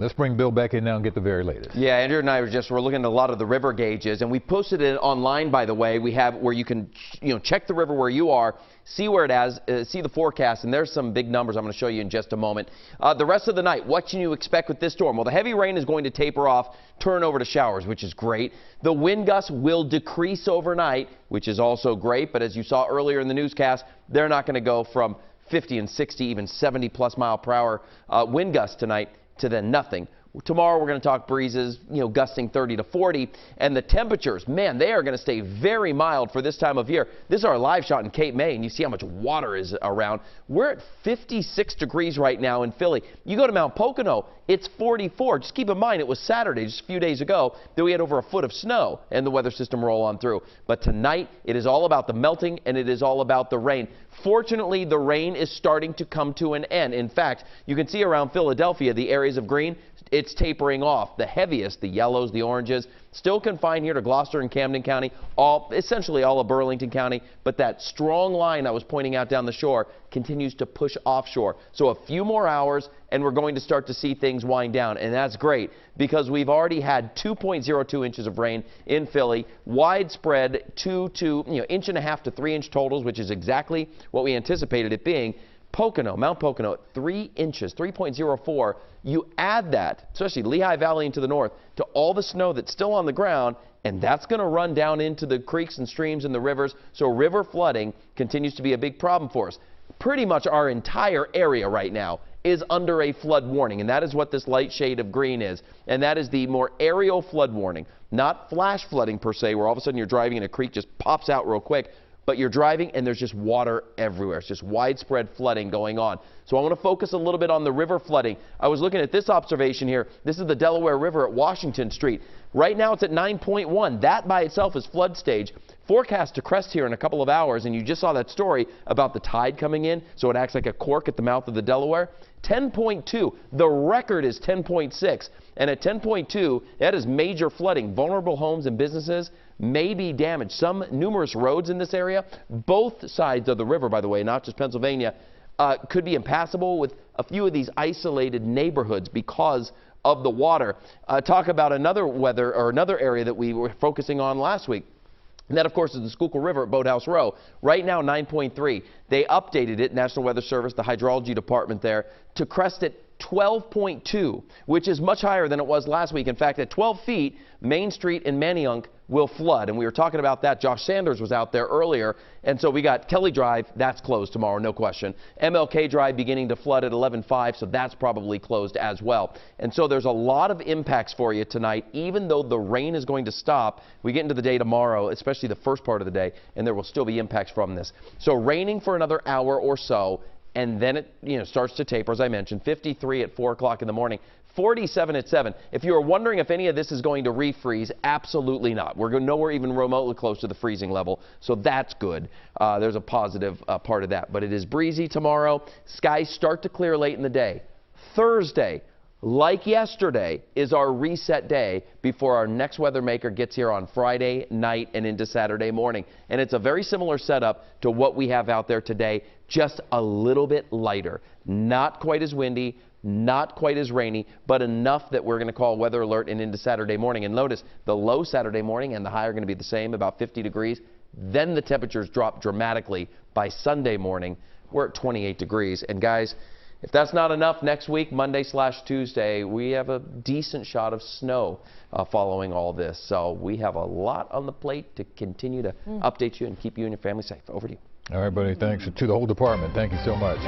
Let's bring Bill back in now and get the very latest. Yeah, Andrew and I we're looking at a lot of the river gauges, and we posted it online, by the way. We have where you can check the river where you are, see where it is, see the forecast, and there's some big numbers I'm going to show you in just a moment. The rest of the night, what can you expect with this storm? Well, the heavy rain is going to taper off, turn over to showers, which is great. The wind gusts will decrease overnight, which is also great, but as you saw earlier in the newscast, they're not going to go from 50 and 60, even 70+ mile per hour wind gusts tonight to then nothing. Tomorrow we're going to talk breezes, gusting 30 to 40, and the temperatures, man, they are going to stay very mild for this time of year. This is our live shot in Cape May, and you see how much water is around. We're at 56 degrees right now in Philly. You go to Mount Pocono, it's 44. Just keep in mind, it was Saturday, just a few days ago, that we had over a foot of snow and the weather system roll on through. But tonight, it is all about the melting, and it is all about the rain. Fortunately, the rain is starting to come to an end. In fact, you can see around Philadelphia, the areas of green, it's tapering off. The heaviest, the yellows, the oranges, still confined here to Gloucester and Camden County, essentially all of Burlington County, but that strong line I was pointing out down the shore continues to push offshore. So a few more hours, and we're going to start to see things wind down, and that's great because we've already had 2.02 inches of rain in Philly, widespread 1.5 to 3 inch totals, which is exactly what we anticipated it being. Pocono, Mount Pocono, 3 inches, 3.04. You add that, especially Lehigh Valley into the north, to all the snow that's still on the ground, and that's going to run down into the creeks and streams and the rivers. So river flooding continues to be a big problem for us. Pretty much our entire area right now is under a flood warning, and that is what this light shade of green is. And that is the more aerial flood warning, not flash flooding per se, where all of a sudden you're driving and a creek just pops out real quick. But you're driving and there's just water everywhere. It's just widespread flooding going on. So I want to focus a little bit on the river flooding. I was looking at this observation here. This is the Delaware River at Washington Street. Right now it's at 9.1. That by itself is flood stage. Forecast to crest here in a couple of hours, and you just saw that story about the tide coming in, so it acts like a cork at the mouth of the Delaware. 10.2. The record is 10.6. And at 10.2, that is major flooding. Vulnerable homes and businesses may be damaged. Some numerous roads in this area, both sides of the river, by the way, not just Pennsylvania, could be impassable with a few of these isolated neighborhoods because of the water. Talk about another area that we were focusing on last week. And that, of course, is the Schuylkill River at Boathouse Row. Right now, 9.3. They updated it, National Weather Service, the hydrology department there, to crest at 12.2, which is much higher than it was last week. In fact, at 12 feet, Main Street in Manayunk will flood. And we were talking about that. Josh Sanders was out there earlier. And so we got Kelly Drive. That's closed tomorrow, no question. MLK Drive beginning to flood at 11.5, so that's probably closed as well. And so there's a lot of impacts for you tonight, even though the rain is going to stop. We get into the day tomorrow, especially the first part of the day, and there will still be impacts from this. So raining for another hour or so, and then it starts to taper, as I mentioned. 53 at 4 o'clock in the morning, 47 at 7. If you were wondering if any of this is going to refreeze, absolutely not. We're nowhere even remotely close to the freezing level, so that's good. There's a positive part of that. But it is breezy tomorrow. Skies start to clear late in the day. Thursday, like yesterday, is our reset day before our next weather maker gets here on Friday night and into Saturday morning. And it's a very similar setup to what we have out there today, just a little bit lighter. Not quite as windy, not quite as rainy, but enough that we're going to call weather alert and into Saturday morning. And notice the low Saturday morning and the high are going to be the same, about 50 degrees. Then the temperatures drop dramatically. By Sunday morning, we're at 28 degrees. And guys, if that's not enough, next week, Monday/Tuesday, we have a decent shot of snow following all this. So we have a lot on the plate to continue to update you and keep you and your family safe. Over to you. All right, buddy. Thanks to the whole department. Thank you so much.